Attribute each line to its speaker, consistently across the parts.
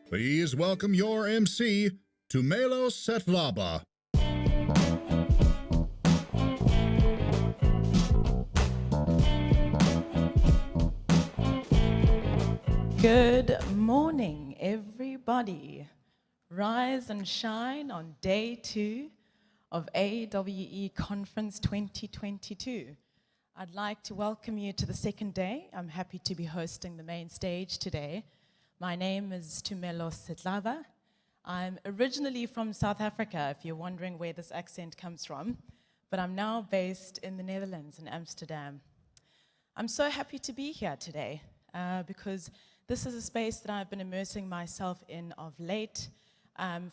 Speaker 1: Please welcome your MC, Tumelo Setlaba.
Speaker 2: Good morning, everybody. Rise and shine on day 2 of AWE Conference 2022. I'd like to welcome you to the second day. I'm happy to be hosting the main stage today. My name is Tumelo Setlaba. I'm originally from South Africa, if you're wondering where this accent comes from, but I'm now based in the Netherlands, in Amsterdam. I'm so happy to be here today because this is a space that I've been immersing myself in of late,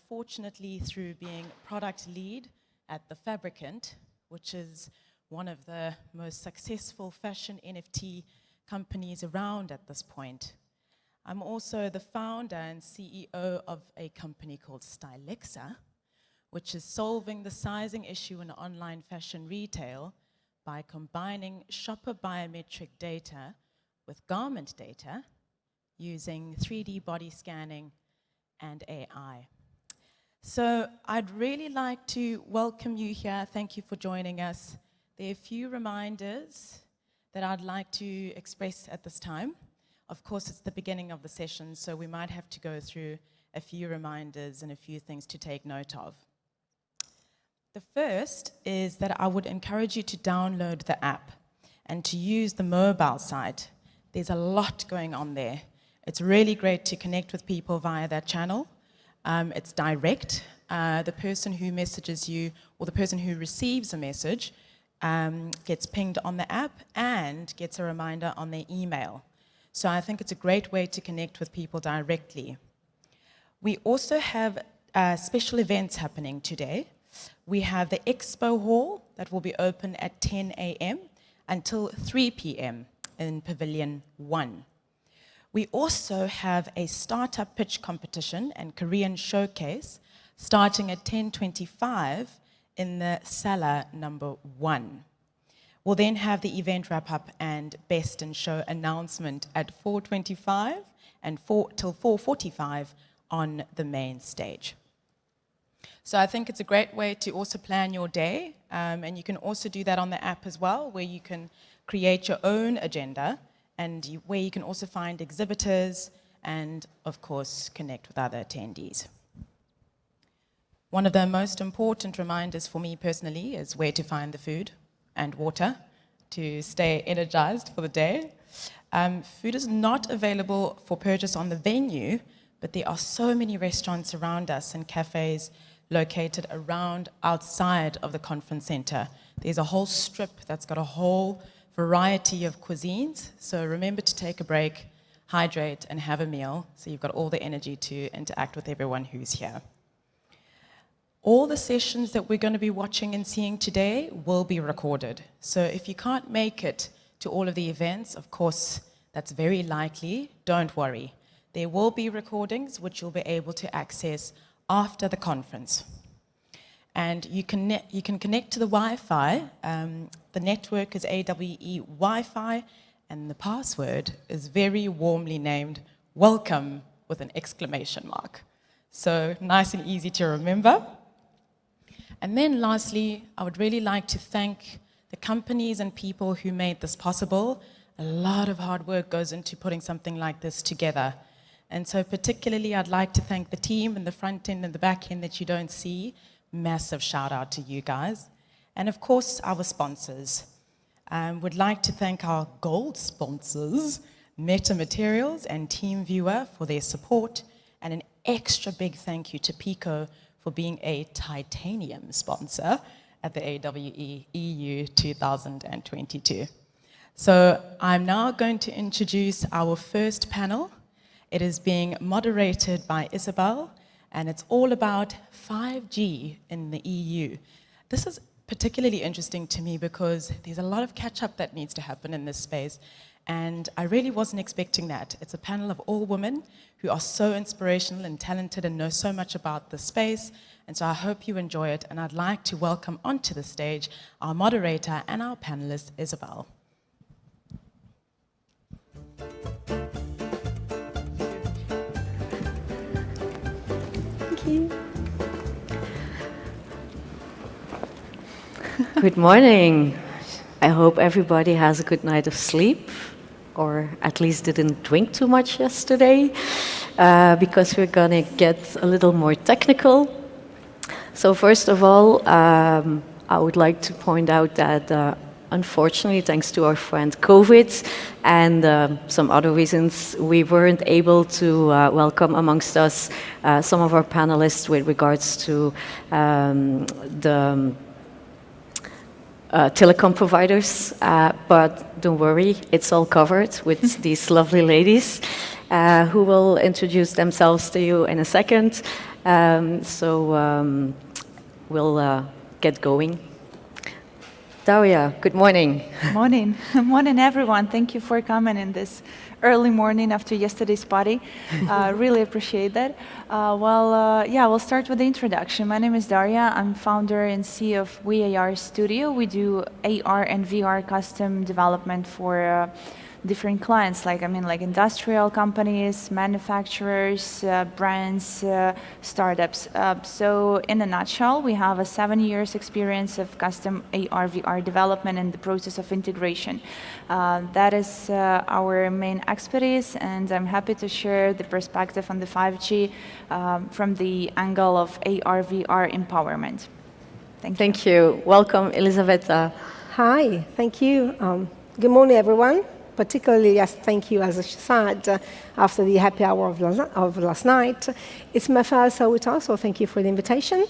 Speaker 2: fortunately through being product lead at The Fabricant, which is one of the most successful fashion NFT companies around at this point. I'm also the founder and CEO of a company called Stylexa, which is solving the sizing issue in online fashion retail by combining shopper biometric data with garment data using 3D body scanning and AI. So I'd really like to welcome you here. Thank you for joining us. There are a few reminders that I'd like to express at this time. Of course, it's the beginning of the session, so we might have to go through a few reminders and a few things to take note of. The first is that I would encourage you to download the app and to use the mobile site. There's a lot going on there. It's really great to connect with people via that channel. It's direct. The person who messages you or the person who receives a message gets pinged on the app and gets a reminder on their email. So I think it's a great way to connect with people directly. We also have special events happening today. We have the Expo Hall that will be open at 10 a.m. until 3 p.m. in Pavilion 1. We also have a startup pitch competition and Korean showcase starting at 10:25 in the Sala number 1. We'll then have the event wrap-up and best in show announcement at 4:25 and till 4:45 on the main stage. So I think it's a great way to also plan your day, and you can also do that on the app as well, where you can create your own agenda and where you can also find exhibitors and, of course, connect with other attendees. One of the most important reminders for me personally is where to find the food and water to stay energized for the day. Food is not available for purchase on the venue, but there are so many restaurants around us and cafes located around outside of the conference center. There's a whole strip that's got a whole variety of cuisines, so remember to take a break, hydrate, and have a meal, so you've got all the energy to interact with everyone who's here. All the sessions that we're going to be watching and seeing today will be recorded, so if you can't make it to all of the events, of course, that's very likely, don't worry. There will be recordings which you'll be able to access after the conference. And you can connect to the Wi-Fi. The network is AWE Wi-Fi, and the password is very warmly named welcome with an exclamation mark. So nice and easy to remember. And then lastly, I would really like to thank the companies and people who made this possible. A lot of hard work goes into putting something like this together. And so particularly, I'd like to thank the team in the front end and the back end that you don't see. Massive shout out to you guys. And of course, our sponsors. Would like to thank our gold sponsors, Meta Materials and TeamViewer for their support, and an extra big thank you to Pico for being a titanium sponsor at the AWE EU 2022. So I'm now going to introduce our first panel. It is being moderated by Isabel, and it's all about 5G in the EU. This is particularly interesting to me because there's a lot of catch-up that needs to happen in this space, and I really wasn't expecting that. It's a panel of all women who are so inspirational and talented and know so much about the space, and so I hope you enjoy it, and I'd like to welcome onto the stage our moderator and our panelist, Isabel.
Speaker 3: you.
Speaker 4: Good morning. I hope everybody has a good night of sleep, or at least didn't drink too much yesterday, because we're going to get a little more technical. So first of all, I would like to point out that unfortunately, thanks to our friend COVID and some other reasons, we weren't able to welcome amongst us some of our panelists with regards to the telecom providers, but don't worry, it's all covered with these lovely ladies who will introduce themselves to you in a second. We'll get going. Daria, good morning.
Speaker 5: Morning. Morning, everyone. Thank you for coming in this early morning after yesterday's party. Really appreciate that. We'll start with the introduction. My name is Daria. I'm founder and CEO of WeAR Studio. We do AR and VR custom development for different clients, like industrial companies, manufacturers, brands, startups. So in a nutshell, we have a 7 years experience of custom AR, VR development and the process of integration. That is our main expertise, and I'm happy to share the perspective on the 5G from the angle of AR, VR empowerment. Thank you.
Speaker 4: Thank you. Welcome, Elisaveta.
Speaker 3: Hi, thank you. Good morning, everyone. Particularly, yes, thank you, as she said, after the happy hour of last night. It's my first with us, so thank you for the invitation.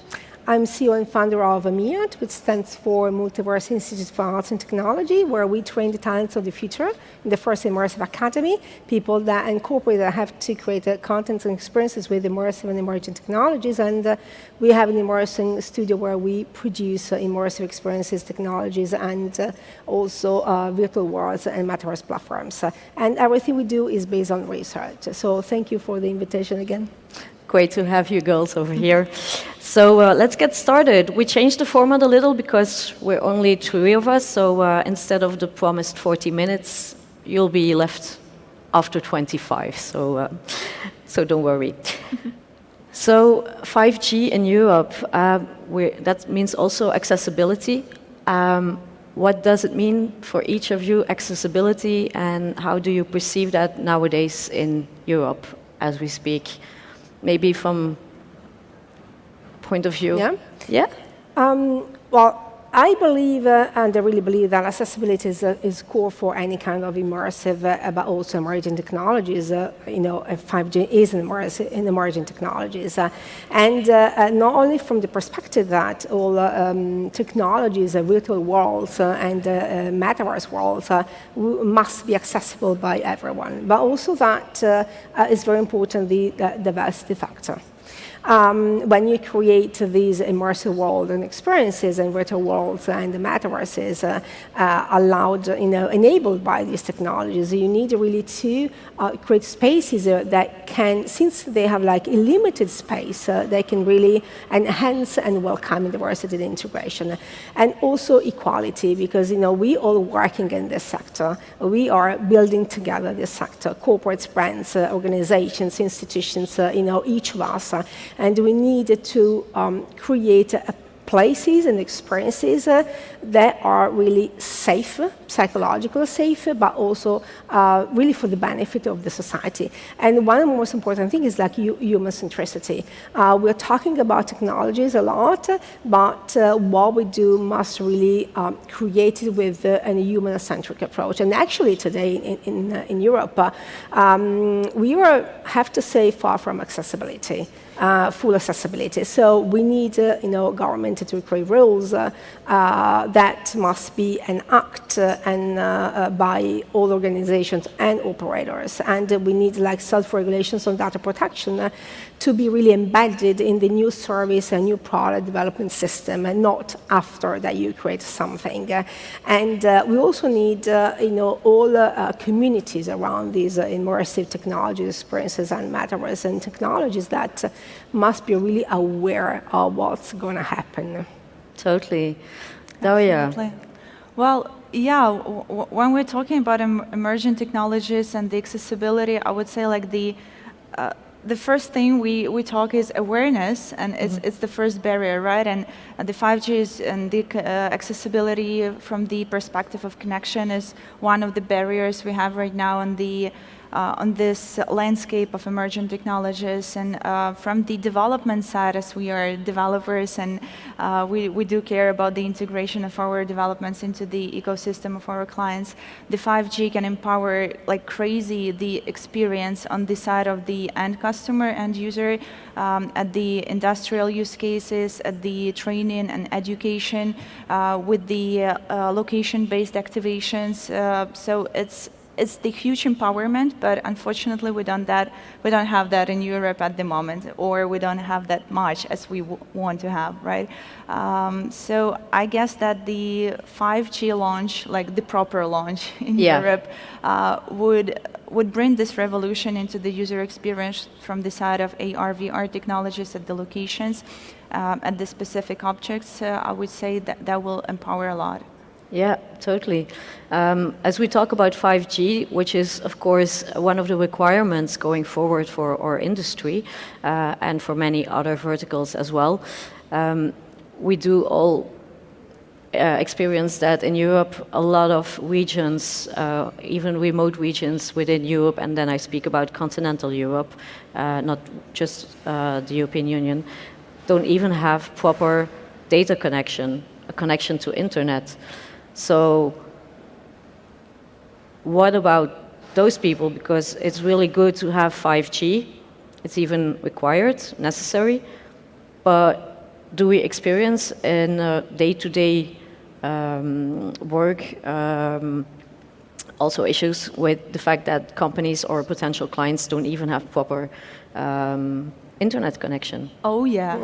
Speaker 3: I'm CEO and founder of MIAT, which stands for Multiverse Institute for Arts and Technology, where we train the talents of the future in the first immersive academy, people that incorporate that have to create content and experiences with immersive and emerging technologies. And we have an immersive studio where we produce immersive experiences, technologies, and also virtual worlds and metaverse platforms. And everything we do is based on research. So thank you for the invitation again.
Speaker 4: Great to have you girls over here. So let's get started. We changed the format a little because we're only 3 of us, so instead of the promised 40 minutes, you'll be left after 25, so don't worry. So 5G in Europe, that means also accessibility. What does it mean for each of you, accessibility, and how do you perceive that nowadays in Europe as we speak? Maybe from point of view.
Speaker 3: Yeah? Well, I believe, and I really believe that accessibility is core for any kind of immersive, but also emerging technologies. 5G is an emerging technologies. And not only from the perspective that all technologies, virtual worlds and metaverse worlds must be accessible by everyone, but also that is very important, the diversity factor. When you create these immersive worlds and experiences and virtual worlds and the metaverses enabled by these technologies, you need really to create spaces that can, since they have like a limited space, they can really enhance and welcome diversity and integration. And also equality, because we all working in this sector. We are building together this sector, corporates, brands, organizations, institutions, each of us. And we need to create places and experiences that are really safe, psychologically safe, but also really for the benefit of the society. And one of the most important things is like human centricity. We're talking about technologies a lot, but what we do must really create it with a human-centric approach. And actually today in Europe, we have to say far from accessibility. Full accessibility. So we need, government to create rules that must be enacted by all organizations and operators. And we need like self-regulations on data protection to be really embedded in the new service and new product development system, and not after that you create something. And we also need, all communities around these immersive technology experiences and metaverse and technologies that must be really aware of what's going to happen.
Speaker 4: Totally. Daria.
Speaker 5: Absolutely. Well, yeah, when we're talking about emerging technologies and the accessibility, I would say like the the first thing we talk is awareness, and it's the first barrier, right? And the 5G is, and the accessibility from the perspective of connection is one of the barriers we have right now on this landscape of emerging technologies. And from the development side, as we are developers and we do care about the integration of our developments into the ecosystem of our clients, the 5G can empower like crazy the experience on the side of the end customer, end user, at the industrial use cases, at the training and education, with the location-based activations. So it's the huge empowerment, but unfortunately we don't have that in Europe at the moment, or we don't have that much as we want to have, right? So I guess that the 5G launch, like the proper launch in Europe, would bring this revolution into the user experience from the side of AR, VR technologies at the locations, at the specific objects. I would say that will empower a lot.
Speaker 4: Yeah, totally. As we talk about 5G, which is, of course, one of the requirements going forward for our industry and for many other verticals as well, we do all experience that in Europe, a lot of regions, even remote regions within Europe, and then I speak about continental Europe, not just the European Union, don't even have proper data connection, a connection to internet. So what about those people? Because it's really good to have 5G. It's even required, necessary. But do we experience in day-to-day work also issues with the fact that companies or potential clients don't even have proper internet connection?
Speaker 5: Oh yeah,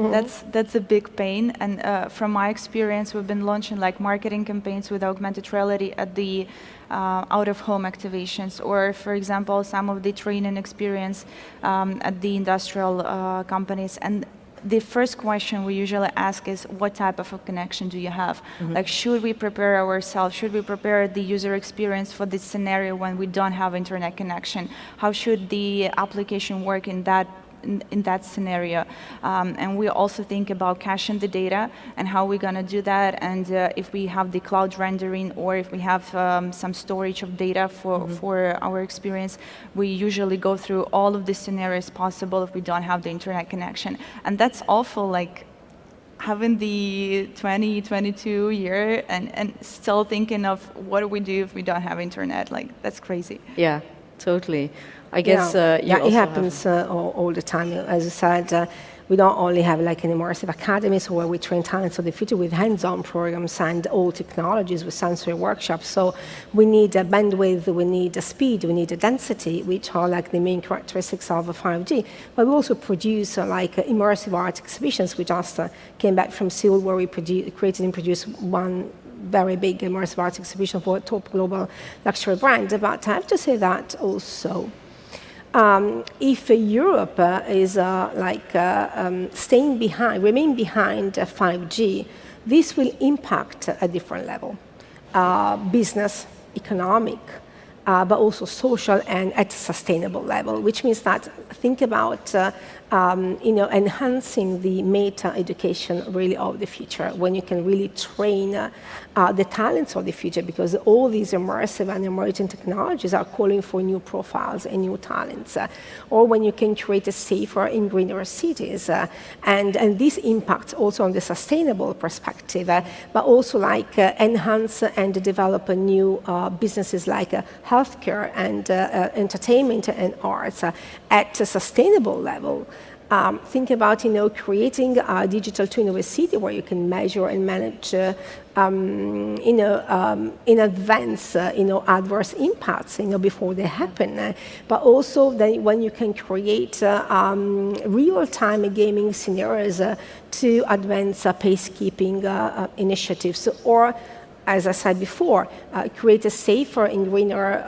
Speaker 5: that's a big pain. And from my experience, we've been launching like marketing campaigns with augmented reality at the out-of-home activations, or for example, some of the training experience at the industrial companies. And the first question we usually ask is, what type of a connection do you have? Like, should we prepare ourselves? Should we prepare the user experience for this scenario when we don't have internet connection? How should the application work in that scenario? And we also think about caching the data and how we're going to do that, and if we have the cloud rendering, or if we have some storage of data for our experience. We usually go through all of the scenarios possible if we don't have the internet connection. And that's awful, like having the 2022 year and still thinking of what do we do if we don't have internet. Like, that's crazy.
Speaker 4: Yeah, totally. I guess
Speaker 3: it happens all the time. As I said, we don't only have like an immersive academies where we train talents of the future with hands-on programs and all technologies with sensory workshops. So we need a bandwidth, we need a speed, we need a density, which are like the main characteristics of 5G. But we also produce like immersive art exhibitions. We just came back from Seoul, where we created and produced one very big immersive art exhibition for a top global luxury brand. But I have to say that also, if Europe is remain behind 5G, this will impact a different level, business, economic, but also social and at a sustainable level, which means that think about enhancing the meta education really of the future, when you can really train the talents of the future, because all these immersive and emerging technologies are calling for new profiles and new talents, or when you can create a safer and greener cities, and this impacts also on the sustainable perspective, but also like enhance and develop new businesses like healthcare and entertainment and arts at a sustainable level. Think about creating a digital twin of a city where you can measure and manage in advance adverse impacts before they happen, but also then when you can create real-time gaming scenarios to advance peacekeeping initiatives, or as I said before, create a safer and greener,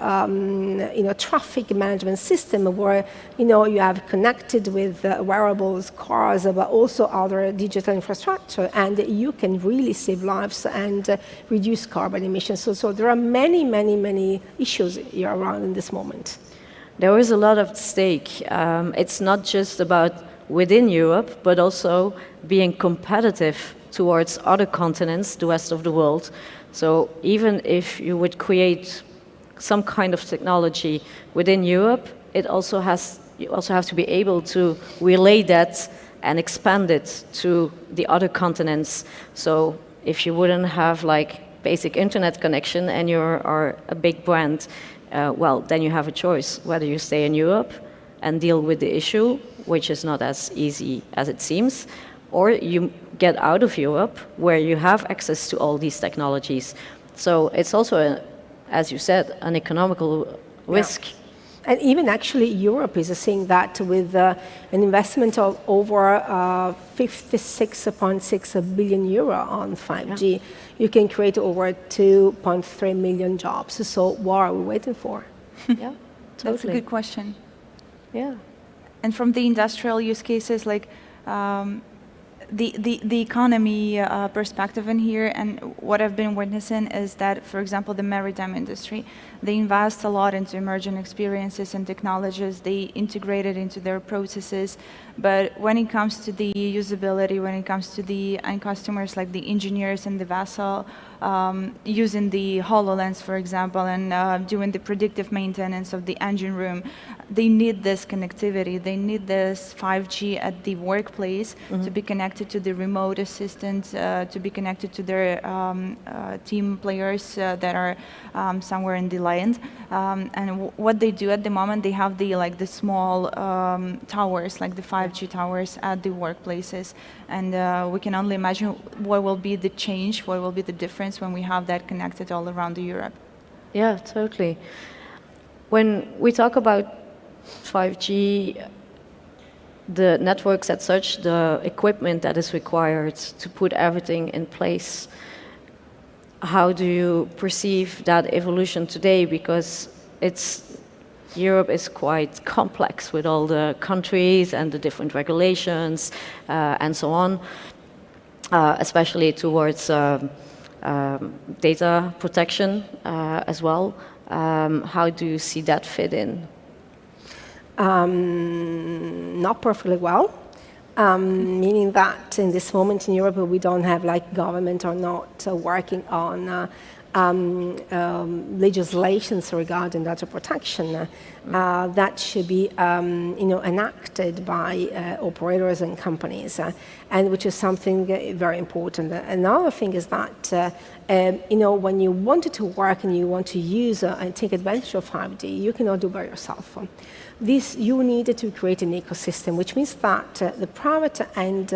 Speaker 3: traffic management system where, you have connected with wearables, cars, but also other digital infrastructure, and you can really save lives and reduce carbon emissions. So there are many, many, many issues here around in this moment.
Speaker 4: there is a lot at stake. It's not just about within Europe, but also being competitive towards other continents, the rest of the world. So even if you would create some kind of technology within Europe, you also have to be able to relay that and expand it to the other continents. So if you wouldn't have like basic internet connection and you are a big brand, well, then you have a choice whether you stay in Europe and deal with the issue, which is not as easy as it seems, or you get out of Europe where you have access to all these technologies. So it's also, as you said, an economical risk.
Speaker 3: Yeah. And even actually Europe is seeing that with an investment of over 56.6 billion euro on 5G. Yeah. You can create over 2.3 million jobs. So what are we waiting for?
Speaker 4: Yeah, totally.
Speaker 5: That's a good question.
Speaker 4: Yeah.
Speaker 5: And from the industrial use cases, like the economy perspective in here, and what I've been witnessing is that, for example, the maritime industry, they invest a lot into emerging experiences and technologies. They integrate it into their processes. But when it comes to the usability, when it comes to the end customers, like the engineers in the vessel, using the HoloLens, for example, and doing the predictive maintenance of the engine room, they need this connectivity. They need this 5G at the workplace to be connected to the remote assistant, to be connected to their team players that are somewhere in the land. And what they do at the moment, they have the small towers, like the 5G towers at the workplaces. And we can only imagine what will be the change, what will be the difference when we have that connected all around Europe.
Speaker 4: Yeah, totally. When we talk about 5G, the networks as such, the equipment that is required to put everything in place, how do you perceive that evolution today? Because Europe is quite complex with all the countries and the different regulations and so on, especially towards data protection as well. How do you see that fit in?
Speaker 3: Not perfectly well, meaning that in this moment in Europe we don't have government or not working on legislations regarding data protection that should be enacted by operators and companies, and which is something very important. Another thing is that when you want it to work and you want to use and take advantage of 5G, you cannot do by yourself. You need to create an ecosystem, which means that the private and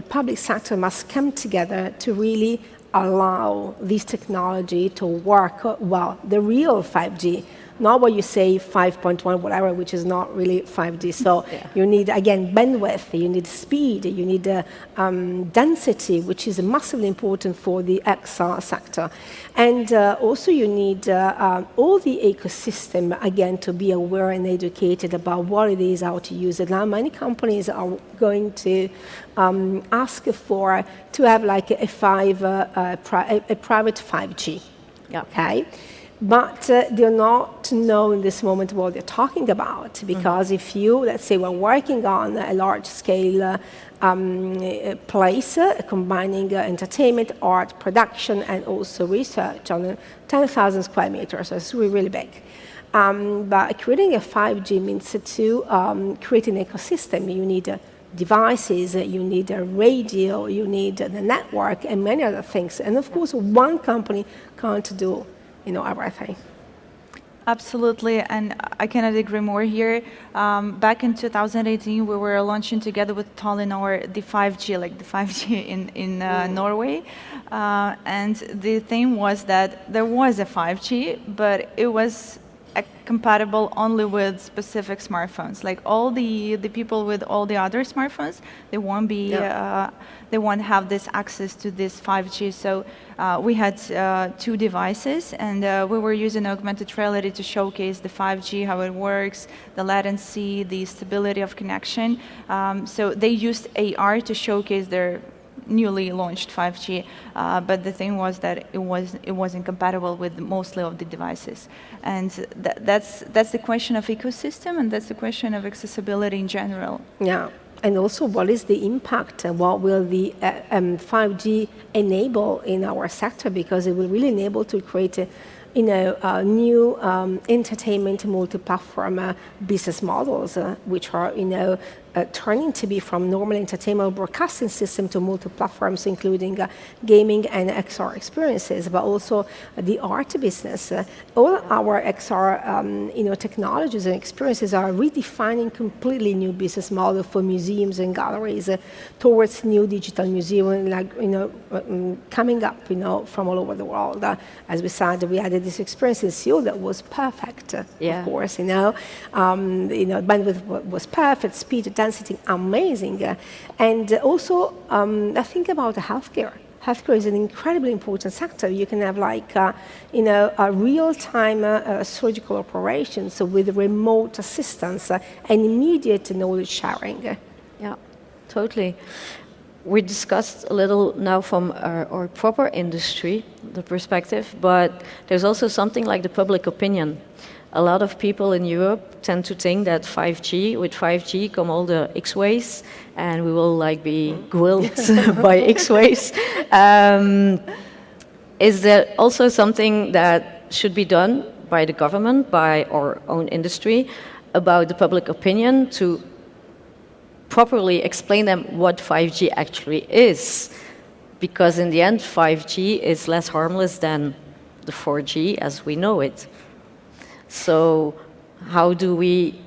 Speaker 3: public sector must come together to really allow this technology to work well, the real 5G, not what you say 5.1, whatever, which is not really 5G. So you need, again, bandwidth, you need speed, you need density, which is massively important for the XR sector. And also you need all the ecosystem, again, to be aware and educated about what it is, how to use it. Now, many companies are going to ask to have a private 5G, okay? But they're not know in this moment what they're talking about, because if you, let's say, were working on a large-scale place, combining entertainment, art, production, and also research on 10,000 square meters, so it's really, really big. But creating a 5G means to create an ecosystem. You need devices, you need a radio, you need the network, and many other things. And of course, one company can't do everything.
Speaker 5: Absolutely, and I cannot agree more here. Back in 2018, we were launching together with Telenor the 5G, the 5G in Norway. And the thing was that there was a 5G, but it was compatible only with specific smartphones. All the people with all the other smartphones, they won't be, they won't have this access to this 5G. So we had 2 devices, and we were using augmented reality to showcase the 5G, how it works, the latency, the stability of connection. So they used AR to showcase their newly launched 5G, but the thing was that it wasn't compatible with mostly of the devices, and that's the question of ecosystem, and that's the question of accessibility in general.
Speaker 3: Yeah. And also, what is the impact? What will the 5G enable in our sector? Because it will really enable to create new entertainment multi-platform business models, which are turning to be from normal entertainment broadcasting system to multi-platforms, including gaming and XR experiences, but also the art business. All our XR technologies and experiences are redefining completely new business model for museums and galleries towards new digital museum, coming up from all over the world. As we said, we had this experience in Seoul that was perfect, of course. Bandwidth was perfect, speed, density, amazing. And also, I think about healthcare. Healthcare is an incredibly important sector. You can have a real-time surgical operation, so with remote assistance and immediate knowledge sharing.
Speaker 4: Yeah, totally. We discussed a little now from our proper industry, the perspective, but there's also something like the public opinion. A lot of people in Europe tend to think that with 5G come all the X-ways, and we will be grilled by X-ways. Is there also something that should be done by the government, by our own industry, about the public opinion to properly explain them what 5G actually is? Because in the end, 5G is less harmless than the 4G as we know it. So how do we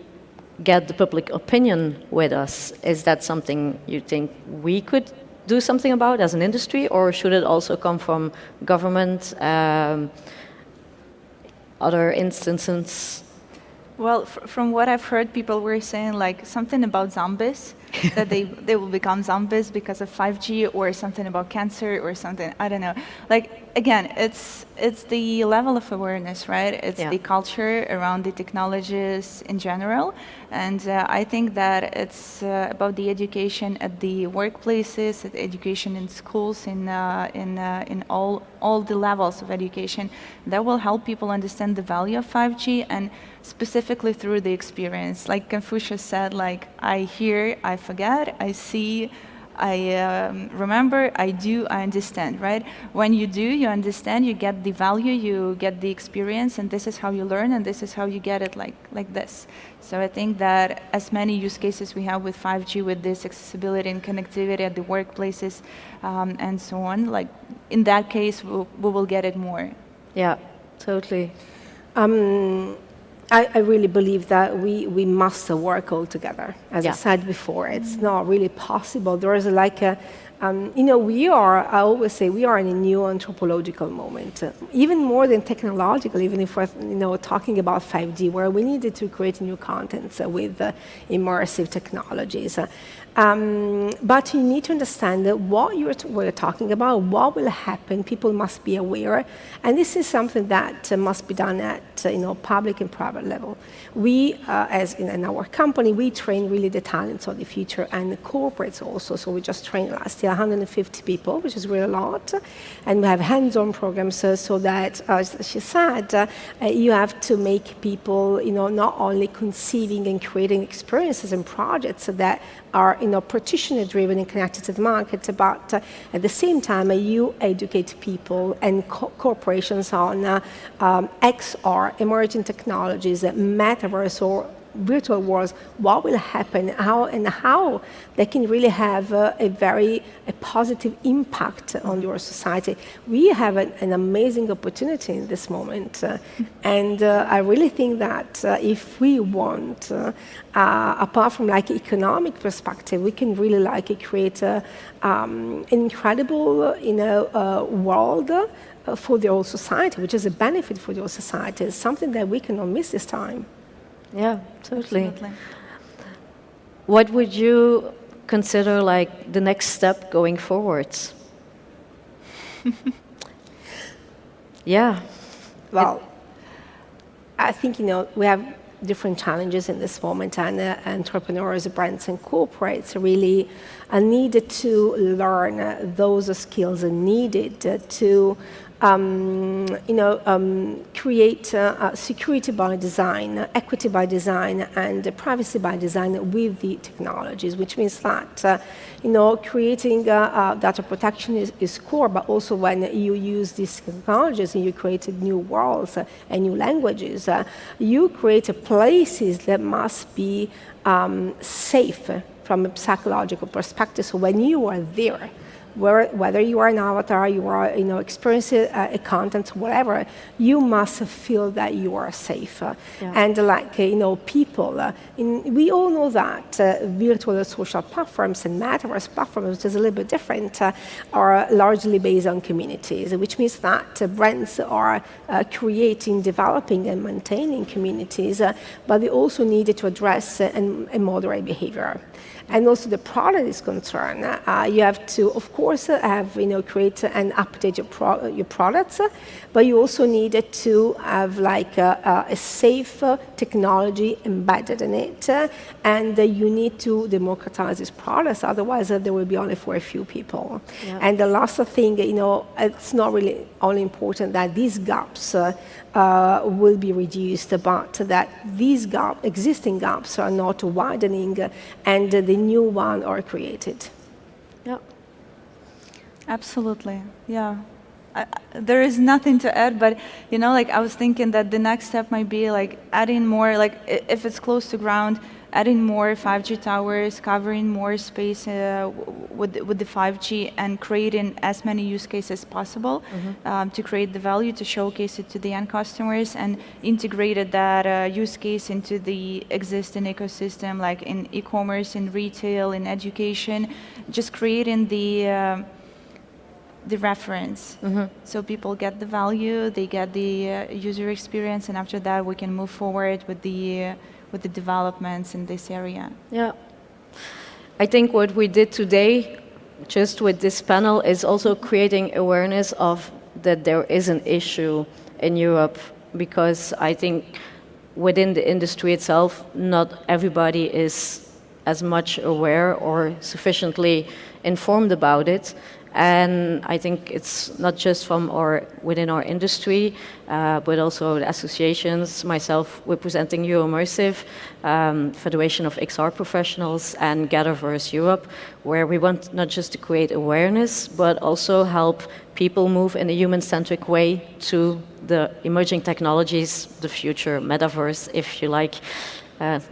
Speaker 4: get the public opinion with us? Is that something you think we could do something about as an industry, or should it also come from government, other instances?
Speaker 5: Well, from what I've heard, people were saying something about zombies, that they will become zombies because of 5G, or something about cancer or something. I don't know. Again, it's the level of awareness, right? It's the culture around the technologies in general, and I think that it's about the education at the workplaces, at the education in schools, in all the levels of education that will help people understand the value of 5G, and specifically through the experience. Like Confucius said, I hear, I forget, I see, I remember, I do, I understand, right? When you do, you understand, you get the value, you get the experience, and this is how you learn, and this is how you get it like this. So I think that as many use cases we have with 5G, with this accessibility and connectivity at the workplaces and so on, in that case, we will get it more.
Speaker 4: Yeah, totally.
Speaker 3: I really believe that we must work all together. As I said before, it's not really possible. There is I always say we are in a new anthropological moment, even more than technological, even if we're talking about 5G, where we needed to create new contents with immersive technologies. But you need to understand that what we're talking about, what will happen, people must be aware, and this is something that must be done at public and private level. We, as in our company, we train really the talents of the future, and the corporates also. So we just trained last year 150 people, which is really a lot, and we have hands-on programs so that, as she said, you have to make people, not only conceiving and creating experiences and projects that are practitioner-driven and connected to the market, but at the same time, you educate people and corporations on XR, emerging technologies, metaverse, or virtual worlds, what will happen, how they can really have a positive impact on your society. We have an amazing opportunity in this moment, and I really think that if we want, apart from economic perspective, we can really create an incredible world for the whole society, which is a benefit for the whole society. It's something that we cannot miss this time.
Speaker 4: Yeah, totally.
Speaker 5: Absolutely.
Speaker 4: What would you consider the next step going forwards? Yeah.
Speaker 3: Well, I think we have different challenges in this moment, and entrepreneurs, brands, and corporates really needed to learn those skills needed to create security by design, equity by design, and privacy by design with the technologies, which means that creating data protection is core, but also when you use these technologies and you create new worlds and new languages, you create places that must be safe from a psychological perspective. So when you are there, whether you are an avatar, you are experiencing a content, whatever, you must feel that you are safe. And people, we all know that virtual social platforms and metaverse platforms, which is a little bit different, are largely based on communities, which means that brands are creating, developing, and maintaining communities, but they also need to address a moderate behavior. And also the product is concerned. You have to, of course, create and update your products, but you also need to have a safe technology embedded in it, and you need to democratize these products. Otherwise, there will be only for a few people. Yeah. And the last thing, it's not really only important that these gaps will be reduced, but that these existing gaps are not widening, and the new one are created.
Speaker 4: Yeah.
Speaker 5: Absolutely. Yeah. There is nothing to add, but I was thinking that the next step might be adding more, if it's close to ground, adding more 5G towers, covering more space with the 5G, and creating as many use cases as possible to create the value, to showcase it to the end customers, and integrated that use case into the existing ecosystem, like in e-commerce, in retail, in education, just creating the reference. So people get the value, they get the user experience, and after that we can move forward with the developments in this area.
Speaker 4: Yeah. I think what we did today, just with this panel, is also creating awareness of that there is an issue in Europe, because I think within the industry itself, not everybody is as much aware or sufficiently informed about it. And I think it's not just from within our industry, but also the associations, myself representing Euroimmersive, Federation of XR Professionals, and Gatherverse Europe, where we want not just to create awareness, but also help people move in a human-centric way to the emerging technologies, the future metaverse, if you like.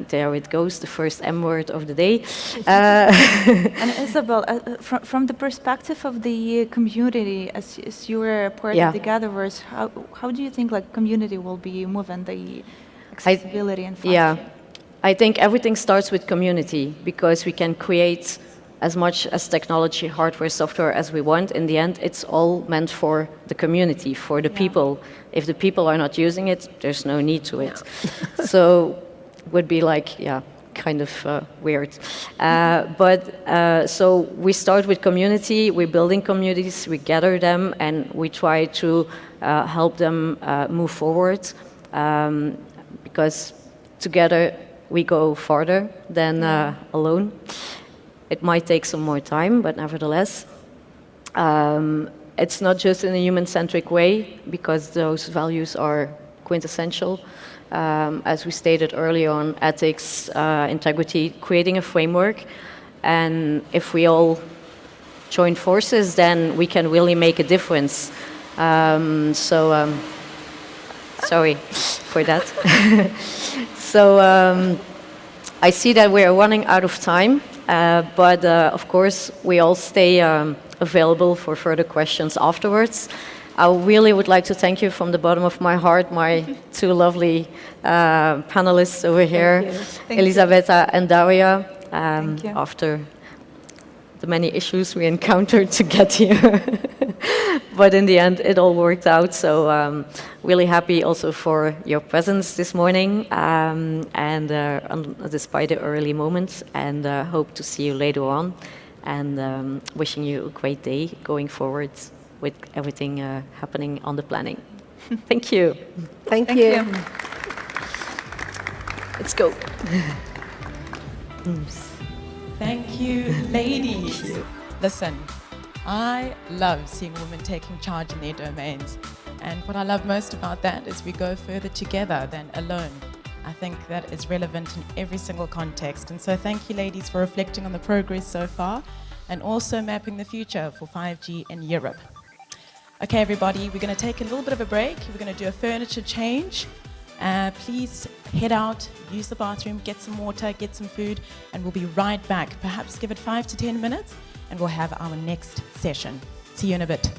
Speaker 4: There it goes, the first M word of the day.
Speaker 5: And Isabel, from the perspective of the community, as you were part of the Gatherverse, how do you think community will be moving the accessibility and 5G?
Speaker 4: Yeah, I think everything starts with community, because we can create as much as technology, hardware, software as we want. In the end, it's all meant for the community, for the people. If the people are not using it, there's no need to it. So would be kind of weird. So we start with community, we're building communities, we gather them, and we try to help them move forward, because together we go farther than alone. It might take some more time, but nevertheless, it's not just in a human-centric way, because those values are quintessential. As we stated earlier on, ethics, integrity, creating a framework. And if we all join forces, then we can really make a difference. Sorry for that. I see that we are running out of time, but of course, we all stay available for further questions afterwards. I really would like to thank you from the bottom of my heart, my two lovely panelists over here, Elisabetta and Daria, after the many issues we encountered to get here. But in the end, it all worked out. So really happy also for your presence this morning, and despite the early moments, and hope to see you later on, and wishing you a great day going forward with everything happening on the planning. Thank you.
Speaker 3: Thank you.
Speaker 4: Let's go.
Speaker 2: Thank you, ladies. Listen, I love seeing women taking charge in their domains. And what I love most about that is we go further together than alone. I think that is relevant in every single context. And so thank you, ladies, for reflecting on the progress so far and also mapping the future for 5G in Europe. Okay, everybody, we're going to take a little bit of a break. We're going to do a furniture change. Please head out, use the bathroom, get some water, get some food, and we'll be right back. Perhaps give it 5 to 10 minutes, and we'll have our next session. See you in a bit.